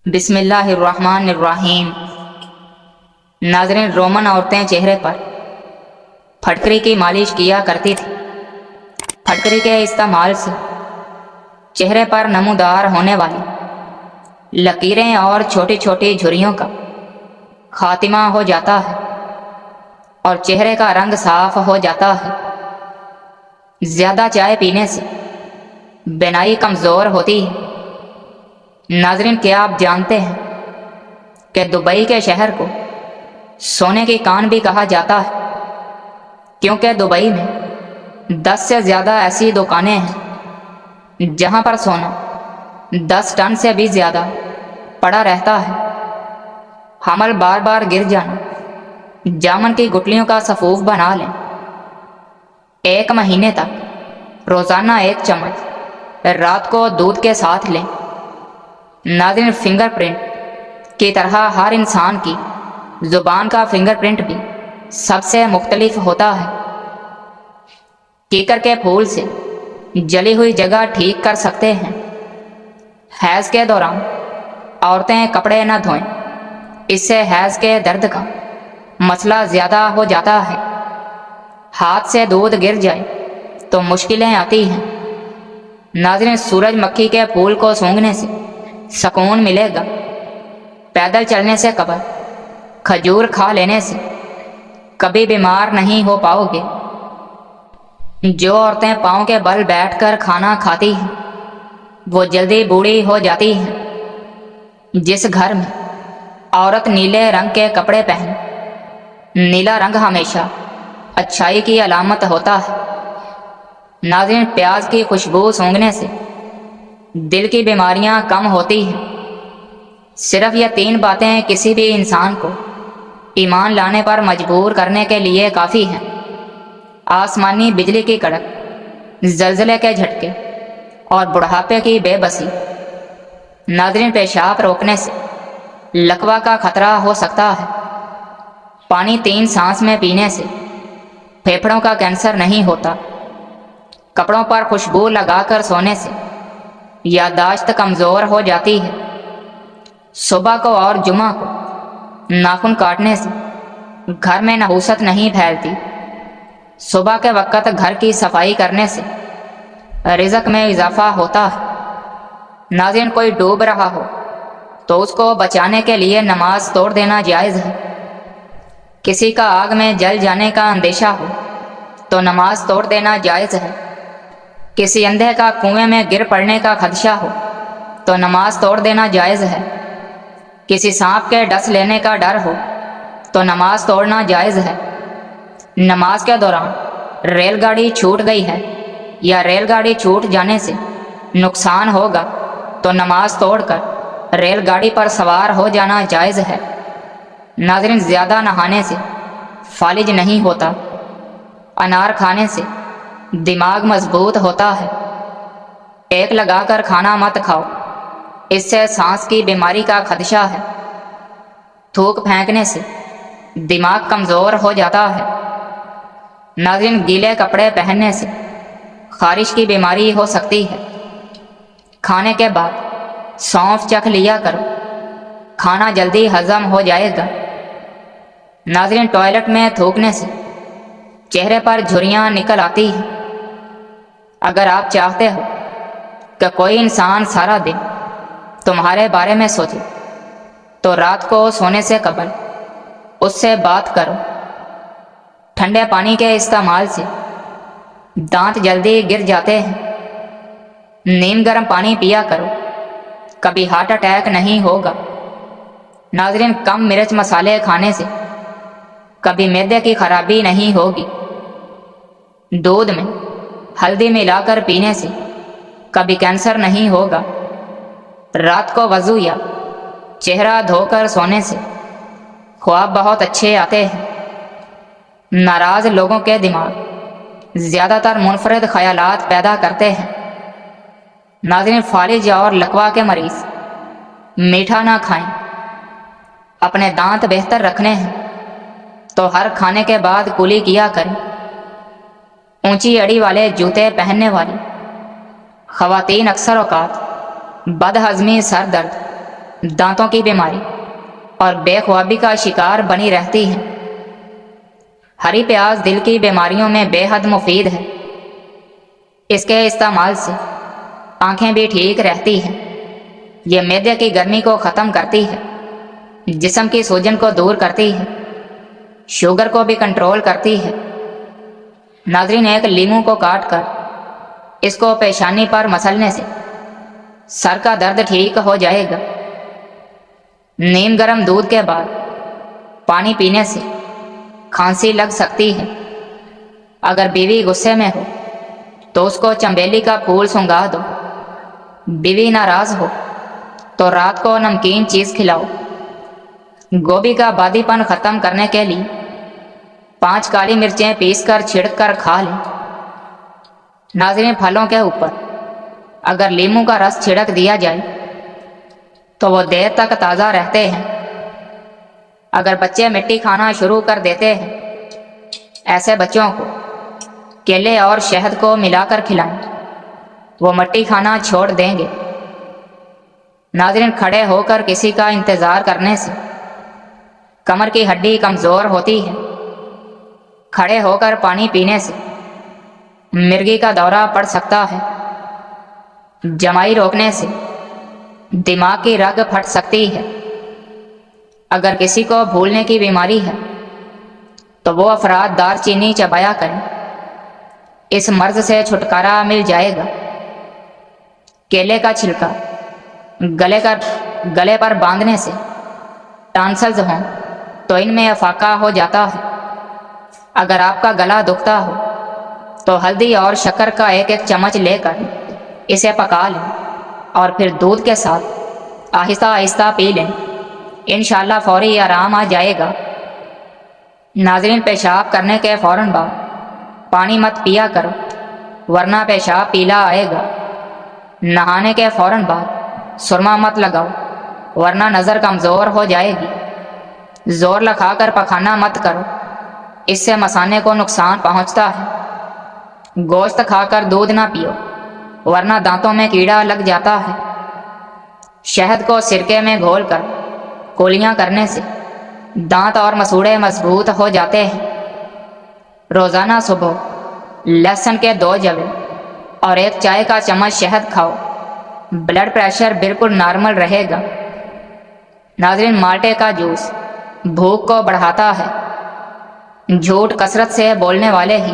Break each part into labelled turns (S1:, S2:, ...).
S1: بسم اللہ الرحمن الرحیم۔ ناظرین، رومن عورتیں چہرے پر پھٹکری کی مالش کیا کرتی تھی۔ پھٹکری کے استعمال سے چہرے پر نمودار ہونے والی لکیریں اور چھوٹی چھوٹی جھریوں کا خاتمہ ہو جاتا ہے اور چہرے کا رنگ صاف ہو جاتا ہے۔ زیادہ چائے پینے سے بینائی کمزور ہوتی ہے۔ ناظرین، کیا آپ جانتے ہیں کہ دبئی کے شہر کو سونے کی کان بھی کہا جاتا ہے، کیونکہ دبئی میں 10 سے زیادہ ایسی دکانیں ہیں جہاں پر سونا 10 ٹن سے بھی زیادہ پڑا رہتا ہے۔ حمل بار بار گر جانا، جامن کی گٹلیوں کا سفوف بنا لیں۔ 1 مہینے تک روزانہ 1 چمچ رات کو دودھ کے ساتھ لیں۔ ناظرین، فنگر پرنٹ کی طرح ہر انسان کی زبان کا فنگر پرنٹ بھی سب سے مختلف ہوتا ہے۔ کیکر کے پھول سے جلی ہوئی جگہ ٹھیک کر سکتے ہیں۔ حیض کے دوران عورتیں کپڑے نہ دھوئیں، اس سے حیض کے درد کا مسئلہ زیادہ ہو جاتا ہے۔ ہاتھ سے دودھ گر جائے تو مشکلیں آتی ہیں۔ ناظرین، سورج مکھی کے پھول کو سونگھنے سے سکون ملے گا۔ پیدل چلنے سے قبل کھجور کھا لینے سے کبھی بیمار نہیں ہو پاؤ گے۔ جو عورتیں پاؤں کے بل بیٹھ کر کھانا کھاتی ہیں وہ جلدی بوڑھی ہو جاتی ہیں۔ جس گھر میں عورت نیلے رنگ کے کپڑے پہنے، نیلا رنگ ہمیشہ اچھائی کی علامت ہوتا ہے۔ ناظرین، پیاز کی خوشبو سونگھنے سے دل کی بیماریاں کم ہوتی ہیں۔ صرف یہ 3 باتیں کسی بھی انسان کو ایمان لانے پر مجبور کرنے کے لیے کافی ہیں: آسمانی بجلی کی کڑک، زلزلے کے جھٹکے اور بڑھاپے کی بے بسی۔ ناظرین، پیشاب روکنے سے لکوہ کا خطرہ ہو سکتا ہے۔ پانی 3 سانس میں پینے سے پھیپھڑوں کا کینسر نہیں ہوتا۔ کپڑوں پر خوشبو لگا کر سونے سے یادداشت کمزور ہو جاتی ہے۔ صبح کو اور جمعہ کو ناخن کاٹنے سے گھر میں نحوست نہیں پھیلتی۔ صبح کے وقت گھر کی صفائی کرنے سے رزق میں اضافہ ہوتا ہے۔ ناظرین، کوئی ڈوب رہا ہو تو اس کو بچانے کے لیے نماز توڑ دینا جائز ہے۔ کسی کا آگ میں جل جانے کا اندیشہ ہو تو نماز توڑ دینا جائز ہے۔ کسی اندھے کا کنویں میں گر پڑنے کا خدشہ ہو تو نماز توڑ دینا جائز ہے۔ کسی سانپ کے ڈس لینے کا ڈر ہو تو نماز توڑنا جائز ہے۔ نماز کے دوران ریل گاڑی چھوٹ گئی ہے یا ریل گاڑی چھوٹ جانے سے نقصان ہوگا تو نماز توڑ کر ریل گاڑی پر سوار ہو جانا جائز ہے۔ ناظرین، زیادہ نہانے سے فالج نہیں ہوتا۔ انار کھانے سے دماغ مضبوط ہوتا ہے۔ ٹیک لگا کر کھانا مت کھاؤ، اس سے سانس کی بیماری کا خدشہ ہے۔ تھوک پھینکنے سے دماغ کمزور ہو جاتا ہے۔ ناظرین، گیلے کپڑے پہننے سے خارش کی بیماری ہو سکتی ہے۔ کھانے کے بعد سونف چکھ لیا کرو، کھانا جلدی ہضم ہو جائے گا۔ ناظرین، ٹوائلٹ میں تھوکنے سے چہرے پر جھریاں نکل آتی ہیں۔ اگر آپ چاہتے ہو کہ کوئی انسان سارا دن تمہارے بارے میں سوچے تو رات کو سونے سے قبل اس سے بات کرو۔ ٹھنڈے پانی کے استعمال سے دانت جلدی گر جاتے ہیں۔ نیم گرم پانی پیا کرو، کبھی ہارٹ اٹیک نہیں ہوگا۔ ناظرین، کم مرچ مسالے کھانے سے کبھی معدے کی خرابی نہیں ہوگی۔ دودھ میں ہلدی ملا کر پینے سے کبھی کینسر نہیں ہوگا۔ رات کو وضو یا چہرہ دھو کر سونے سے خواب بہت اچھے آتے ہیں۔ ناراض لوگوں کے دماغ زیادہ تر منفرد خیالات پیدا کرتے ہیں۔ ناظرین، فالج اور لکوہ کے مریض میٹھا نہ کھائیں۔ اپنے دانت بہتر رکھنے ہیں تو ہر کھانے کے بعد کلی کیا کریں۔ اونچی اڑی والے جوتے پہننے والی خواتین اکثر اوقات بد ہضمی، سر درد دانتوں کی بیماری اور بے خوابی کا شکار بنی رہتی ہیں۔ ہری پیاز دل کی بیماریوں میں بے حد مفید ہے۔ اس کے استعمال سے آنکھیں بھی ٹھیک رہتی ہیں۔ یہ معدے کی گرمی کو ختم کرتی ہے، جسم کی سوجن کو دور کرتی ہے، شوگر کو بھی کنٹرول کرتی ہے۔ ناظرین، ایک لیموں کو کاٹ کر اس کو پیشانی پر مسلنے سے سر کا درد ٹھیک ہو جائے گا۔ نیم گرم دودھ کے بعد پانی پینے سے کھانسی لگ سکتی ہے۔ اگر بیوی غصے میں ہو تو اس کو چنبیلی کا پھول سنگھا دو۔ بیوی ناراض ہو تو رات کو نمکین چیز کھلاؤ۔ گوبھی کا بادی پن ختم کرنے کے لیے 5 کالی مرچیں پیس کر چھڑک کر کھا لیں۔ ناظرین، پھلوں کے اوپر اگر لیموں کا رس چھڑک دیا جائے تو وہ دیر تک تازہ رہتے ہیں۔ اگر بچے مٹی کھانا شروع کر دیتے ہیں، ایسے بچوں کو کیلے اور شہد کو ملا کر کھلائیں، وہ مٹی کھانا چھوڑ دیں گے۔ ناظرین، کھڑے ہو کر کسی کا انتظار کرنے سے کمر کی ہڈی کمزور ہوتی ہے۔ کھڑے ہو کر پانی پینے سے مرگی کا دورہ پڑ سکتا ہے۔ جمائی روکنے سے دماغ کی رگ پھٹ سکتی ہے۔ اگر کسی کو بھولنے کی بیماری ہے تو وہ افراد دار چینی چبایا کریں، اس مرض سے چھٹکارا مل جائے گا۔ کیلے کا چھلکا گلے پر باندھنے سے ٹانسلز ہوں تو ان میں افاقہ ہو جاتا ہے۔ اگر آپ کا گلا دکھتا ہو تو ہلدی اور شکر کا 1 چمچ لے کر اسے پکا لیں اور پھر دودھ کے ساتھ آہستہ آہستہ پی لیں۔ انشاءاللہ فوری آرام آ جائے گا۔ ناظرین، پیشاب کرنے کے فوراً بعد پانی مت پیا کرو، ورنہ پیشاب پیلا آئے گا۔ نہانے کے فوراً بعد سرما مت لگاؤ، ورنہ نظر کمزور ہو جائے گی۔ زور لگا کر پخانہ مت کرو، اس سے مثانے کو نقصان پہنچتا ہے۔ گوشت کھا کر دودھ نہ پیو، ورنہ دانتوں میں کیڑا لگ جاتا ہے۔ شہد کو سرکے میں گھول کر کولیاں کرنے سے دانت اور مسوڑے مضبوط ہو جاتے ہیں۔ روزانہ صبح لہسن کے 2 جوے اور 1 چائے کا چمچ شہد کھاؤ، بلڈ پریشر بالکل نارمل رہے گا۔ ناظرین، مالٹے کا جوس بھوک کو بڑھاتا ہے۔ جھوٹ کثرت سے بولنے والے ہی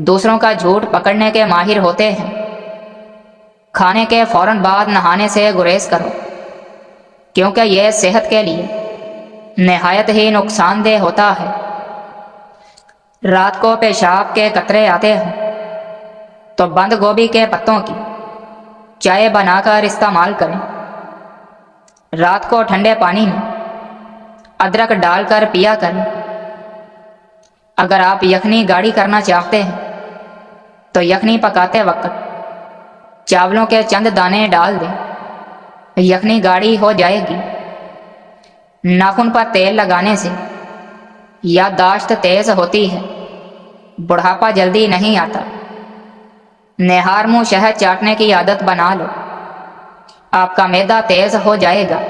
S1: دوسروں کا جھوٹ پکڑنے کے ماہر ہوتے ہیں۔ کھانے کے فوراً بعد نہانے سے گریز کرو، کیونکہ یہ صحت کے لیے نہایت ہی نقصان دہ ہوتا ہے۔ رات کو پیشاب کے قطرے آتے ہیں تو بند گوبھی کے پتوں کی چائے بنا کر استعمال کریں۔ رات کو ٹھنڈے پانی میں ادرک ڈال کر پیا کریں۔ اگر آپ یخنی گاڑھی کرنا چاہتے ہیں تو یخنی پکاتے وقت چاولوں کے چند دانے ڈال دیں، یخنی گاڑھی ہو جائے گی۔ ناخن پر تیل لگانے سے یادداشت تیز ہوتی ہے، بڑھاپا جلدی نہیں آتا۔ نہار منہ شہد چاٹنے کی عادت بنا لو، آپ کا معدہ تیز ہو جائے گا۔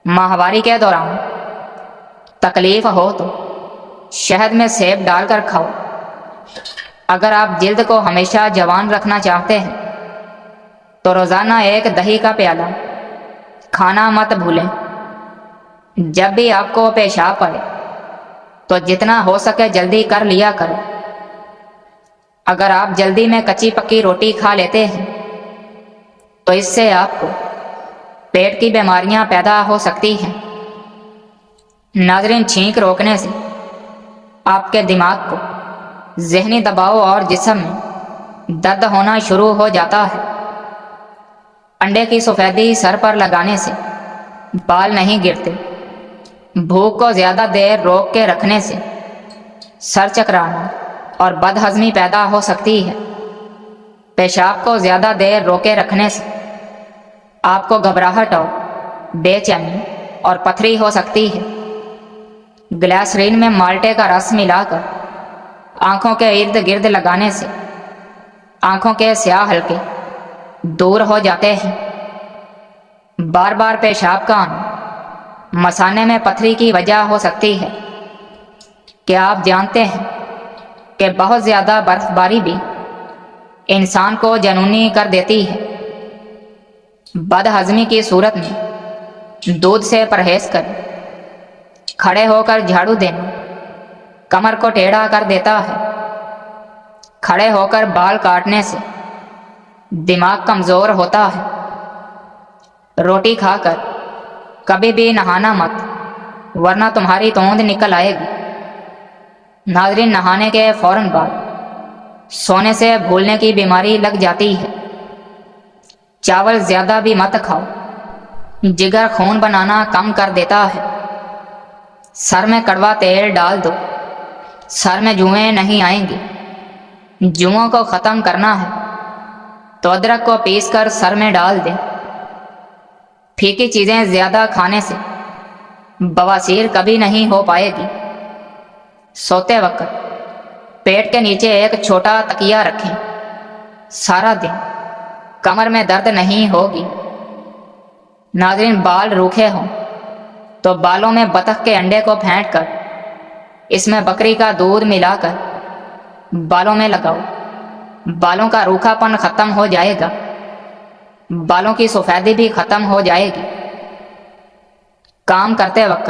S1: ماہواری کے دوران تکلیف ہو تو شہد میں سیب ڈال کر کھاؤ۔ اگر آپ جلد کو ہمیشہ جوان رکھنا چاہتے ہیں تو روزانہ 1 دہی کا پیالہ کھانا مت بھولیں۔ جب بھی آپ کو پیشاب آئے تو جتنا ہو سکے جلدی کر لیا کرو۔ اگر آپ جلدی میں کچی پکی روٹی کھا لیتے ہیں تو اس سے آپ کو پیٹ کی بیماریاں پیدا ہو سکتی ہیں۔ ناظرین، چھینک روکنے سے آپ کے دماغ کو ذہنی دباؤ اور جسم میں درد ہونا شروع ہو جاتا ہے۔ انڈے کی سفیدی سر پر لگانے سے بال نہیں گرتے۔ بھوک کو زیادہ دیر روک کے رکھنے سے سر چکرانا اور بد ہضمی پیدا ہو سکتی ہے۔ پیشاب کو زیادہ دیر روکے رکھنے سے آپ کو گھبراہٹ اور بے چینی اور پتھری ہو سکتی ہے۔ گلیسرین میں مالٹے کا رس ملا کر آنکھوں کے ارد گرد لگانے سے آنکھوں کے سیاہ حلقے دور ہو جاتے ہیں۔ بار بار پیشاب کا آنا مثانے میں پتھری کی وجہ ہو سکتی ہے۔ کیا آپ جانتے ہیں کہ بہت زیادہ برف باری بھی انسان کو جنونی کر دیتی ہے؟ بد ہضمی کی صورت میں دودھ سے پرہیز کریں۔ کھڑے ہو کر جھاڑو دینا کمر کو ٹیڑھا کر دیتا ہے۔ کھڑے ہو کر بال کاٹنے سے دماغ کمزور ہوتا ہے۔ روٹی کھا کر کبھی بھی نہانا مت، ورنہ تمہاری توند نکل آئے گی۔ ناظرین، نہانے کے فوراً بعد سونے سے بھولنے کی بیماری لگ جاتی ہے۔ چاول زیادہ بھی مت کھاؤ، جگر خون بنانا کم کر دیتا ہے۔ سر میں کڑوا تیل ڈال دو، سر میں جوئیں نہیں آئیں گی۔ جوؤں کو ختم کرنا ہے تو ادرک کو پیس کر سر میں ڈال دیں۔ پھیکی چیزیں زیادہ کھانے سے بواسیر کبھی نہیں ہو پائے گی۔ سوتے وقت پیٹ کے نیچے ایک چھوٹا تکیہ رکھیں۔ سارا دن کمر میں درد نہیں ہوگی۔ ناظرین، بال روکھے ہوں تو بالوں میں بطخ کے انڈے کو پھینٹ کر اس میں بکری کا دودھ ملا کر بالوں میں لگاؤ۔ بالوں کا روکھا پن ختم ہو جائے گا، بالوں کی سفیدی بھی ختم ہو جائے گی۔ کام کرتے وقت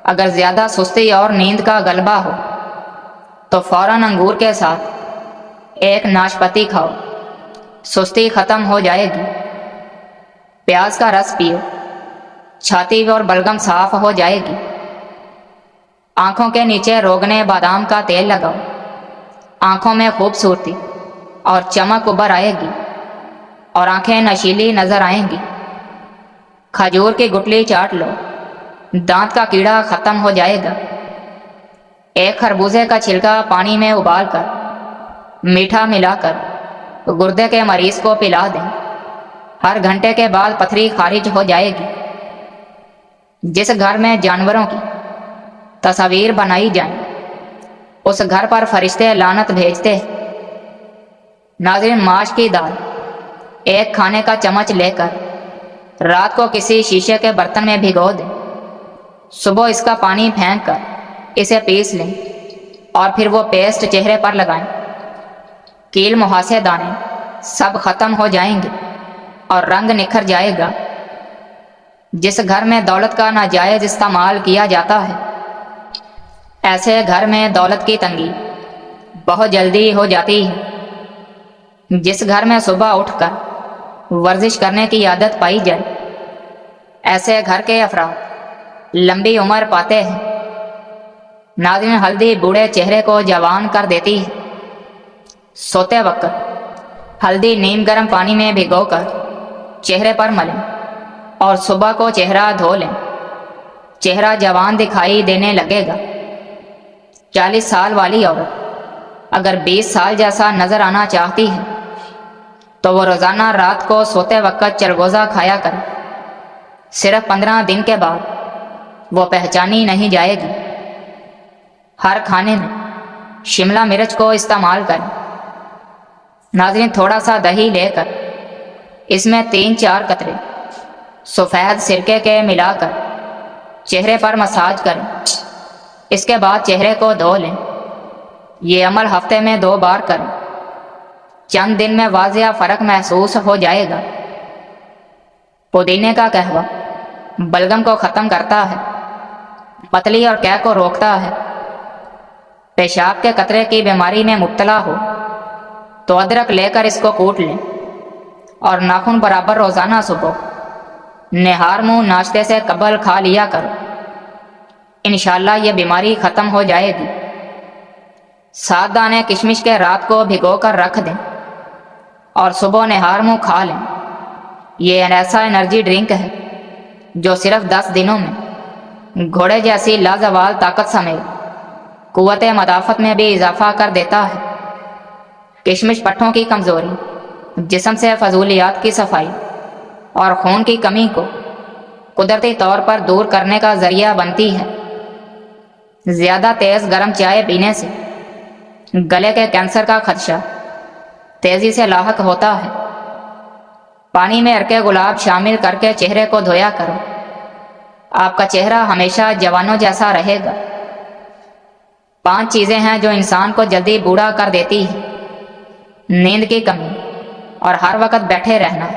S1: اگر زیادہ سستی اور نیند کا غلبہ ہو تو فوراً انگور کے ساتھ ایک ناشپاتی کھاؤ، سستی ختم ہو جائے گی۔ پیاز کا رس پیو، چھاتی اور بلغم صاف ہو جائے گی۔ آنکھوں کے نیچے روگنے بادام کا تیل لگاؤ، آنکھوں میں خوبصورتی اور چمک ابھر آئے گی اور آنکھیں نشیلی نظر آئیں گی۔ کھجور کی گٹلی چاٹ لو، دانت کا کیڑا ختم ہو جائے گا۔ ایک خربوزے کا چھلکا پانی میں ابال کر میٹھا ملا کر گردے کے مریض کو پلا دیں۔ ہر گھنٹے کے بعد پتھری خارج ہو جائے گی۔ جس گھر میں جانوروں کی تصاویر بنائی جائیں اس گھر پر فرشتے لعنت بھیجتے ہیں۔ ناظرین، ماش کی دال ایک کھانے کا چمچ لے کر رات کو کسی شیشے کے برتن میں بھگو دیں۔ صبح اس کا پانی پھینک کر اسے پیس لیں اور پھر وہ پیسٹ چہرے پر لگائیں۔ کیل مہاسے دانے سب ختم ہو جائیں گے اور رنگ نکھر جائے گا۔ جس گھر میں دولت کا ناجائز استعمال کیا جاتا ہے ایسے گھر میں دولت کی تنگی بہت جلدی ہو جاتی ہے۔ جس گھر میں صبح اٹھ کر ورزش کرنے کی عادت پائی جائے ایسے گھر کے افراد لمبی عمر پاتے ہیں۔ ناظرین، ہلدی بوڑھے چہرے کو جوان کر دیتی ہے۔ سوتے وقت ہلدی نیم گرم پانی میں بھگو کر چہرے پر ملیں اور صبح کو چہرہ دھو لیں۔ چہرہ جوان دکھائی دینے لگے گا۔ 40 سال والی عورت اگر 20 سال جیسا نظر آنا چاہتی ہے تو وہ روزانہ رات کو سوتے وقت چرگوزہ کھایا کرے۔ صرف 15 دن کے بعد وہ پہچانی نہیں جائے گی۔ ہر کھانے میں شملہ مرچ کو استعمال کریں۔ ناظرین، تھوڑا سا دہی لے کر اس میں 3-4 قطرے سفید سرکے کے ملا کر چہرے پر مساج کریں۔ اس کے بعد چہرے کو دھو لیں۔ یہ عمل ہفتے میں 2 بار کریں۔ چند دن میں واضح فرق محسوس ہو جائے گا۔ پودینے کا قہوہ بلغم کو ختم کرتا ہے، پتلی اور قے کو روکتا ہے۔ پیشاب کے قطرے کی بیماری میں مبتلا ہو تو ادرک لے کر اس کو کوٹ لیں اور ناخن برابر روزانہ صبح نہار منہ ناشتے سے قبل کھا لیا کرو۔ انشاءاللہ یہ بیماری ختم ہو جائے گی۔ 7 دانے کشمش کے رات کو بھگو کر رکھ دیں اور صبح نہار منہ کھا لیں۔ یہ ایسا انرجی ڈرنک ہے جو صرف 10 دنوں میں گھوڑے جیسی لازوال طاقت سمیت قوت مدافعت میں بھی اضافہ کر دیتا ہے۔ کشمش پٹھوں کی کمزوری، جسم سے فضولیات کی صفائی اور خون کی کمی کو قدرتی طور پر دور کرنے کا ذریعہ بنتی ہے۔ زیادہ تیز گرم چائے پینے سے گلے کے کینسر کا خدشہ تیزی سے لاحق ہوتا ہے۔ پانی میں عرق گلاب شامل کر کے چہرے کو دھویا کرو، آپ کا چہرہ ہمیشہ جوانوں جیسا رہے گا۔ 5 چیزیں ہیں جو انسان کو جلدی بوڑھا کر دیتی ہیں: نیند کی کمی اور ہر وقت بیٹھے رہنا،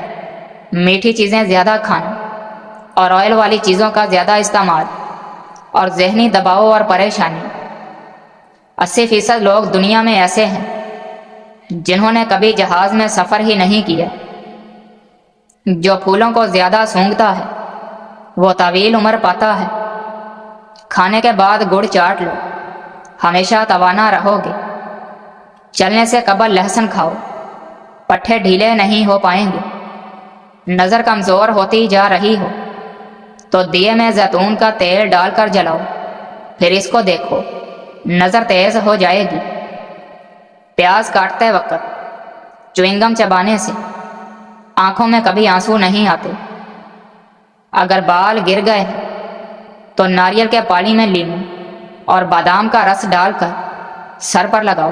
S1: میٹھی چیزیں زیادہ کھانا اور آئل والی چیزوں کا زیادہ استعمال، اور ذہنی دباؤ اور پریشانی۔ 80% لوگ دنیا میں ایسے ہیں جنہوں نے کبھی جہاز میں سفر ہی نہیں کیا۔ جو پھولوں کو زیادہ سونگھتا ہے وہ طویل عمر پاتا ہے۔ کھانے کے بعد گڑ چاٹ لو، ہمیشہ توانا رہو گے۔ چلنے سے قبل لہسن کھاؤ، پٹھے ڈھیلے نہیں ہو پائیں گے۔ نظر کمزور ہوتی جا رہی ہو تو دیے میں زیتون کا تیل ڈال کر جلاؤ، پھر اس کو دیکھو، نظر تیز ہو جائے گی۔ پیاز کاٹتے وقت چوئنگم چبانے سے آنکھوں میں کبھی آنسو نہیں آتے۔ اگر بال گر گئے تو ناریل کے پانی میں لیموں اور بادام کا رس ڈال کر سر پر لگاؤ،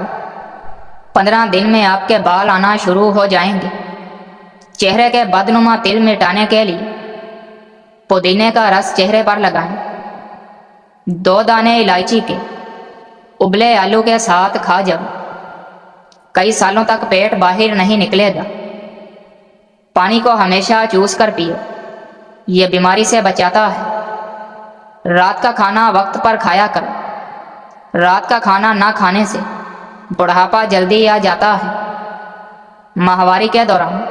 S1: 15 دن میں آپ کے بال آنا شروع ہو جائیں گے۔ چہرے کے بدنما تل مٹانے کے لیے پودینے کا رس چہرے پر لگائیں۔ 2 دانے الائچی کے ابلے آلو کے ساتھ کھا جاؤ، کئی سالوں تک پیٹ باہر نہیں نکلے گا۔ پانی کو ہمیشہ چوس کر پیو، یہ بیماری سے بچاتا ہے۔ رات کا کھانا وقت پر کھایا کرو، رات کا کھانا نہ کھانے سے بڑھاپا جلدی آ جاتا ہے۔ ماہواری کے دوران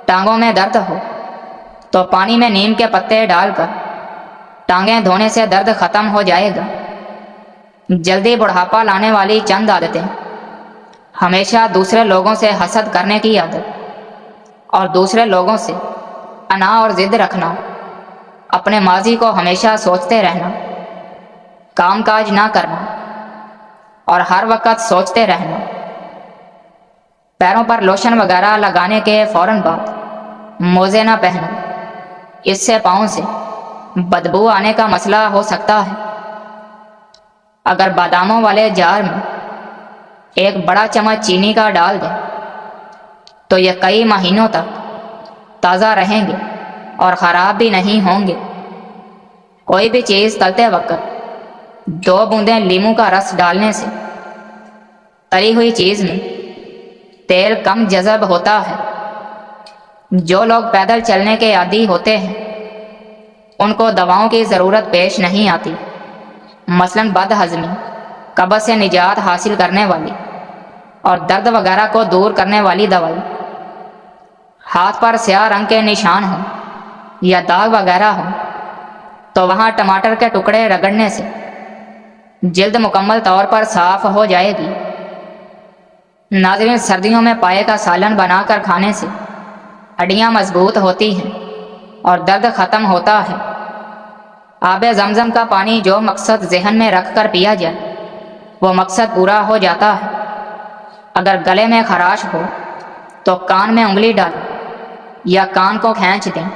S1: ٹانگوں میں درد ہو تو پانی میں نیم کے پتے ڈال کر ٹانگیں دھونے سے درد ختم ہو جائے گا۔ جلدی بڑھاپا لانے والی چند عادتیں: ہمیشہ دوسرے لوگوں سے حسد کرنے کی عادت اور دوسرے لوگوں سے انا اور ضد رکھنا، اپنے ماضی کو ہمیشہ سوچتے رہنا، کام کاج نہ کرنا اور ہر وقت سوچتے رہنا۔ پیروں پر لوشن وغیرہ لگانے کے فوراً بعد موزے نہ پہنو، اس سے پاؤں سے بدبو آنے کا مسئلہ ہو سکتا ہے۔ اگر باداموں والے جار میں ایک بڑا چمچ چینی کا ڈال دیں تو یہ کئی مہینوں تک تازہ رہیں گے اور خراب بھی نہیں ہوں گے۔ کوئی بھی چیز تلتے وقت 2 بوندیں لیموں کا رس ڈالنے سے تلی ہوئی چیز میں تیل کم جذب ہوتا ہے۔ جو لوگ پیدل چلنے کے عادی ہوتے ہیں ان کو دواؤں کی ضرورت پیش نہیں آتی، مثلاً بد ہضمی، قبض سے نجات حاصل کرنے والی اور درد وغیرہ کو دور کرنے والی دوائی۔ ہاتھ پر سیاہ رنگ کے نشان ہوں یا داغ وغیرہ ہوں تو وہاں ٹماٹر کے ٹکڑے رگڑنے سے جلد مکمل طور پر صاف ہو جائے گی۔ ناظرین، سردیوں میں پائے کا سالن بنا کر کھانے سے ہڈیاں مضبوط ہوتی ہیں اور درد ختم ہوتا ہے۔ آب زمزم کا پانی جو مقصد ذہن میں رکھ کر پیا جائے وہ مقصد پورا ہو جاتا ہے۔ اگر گلے میں خراش ہو تو کان میں انگلی ڈالیں یا کان کو کھینچ دیں۔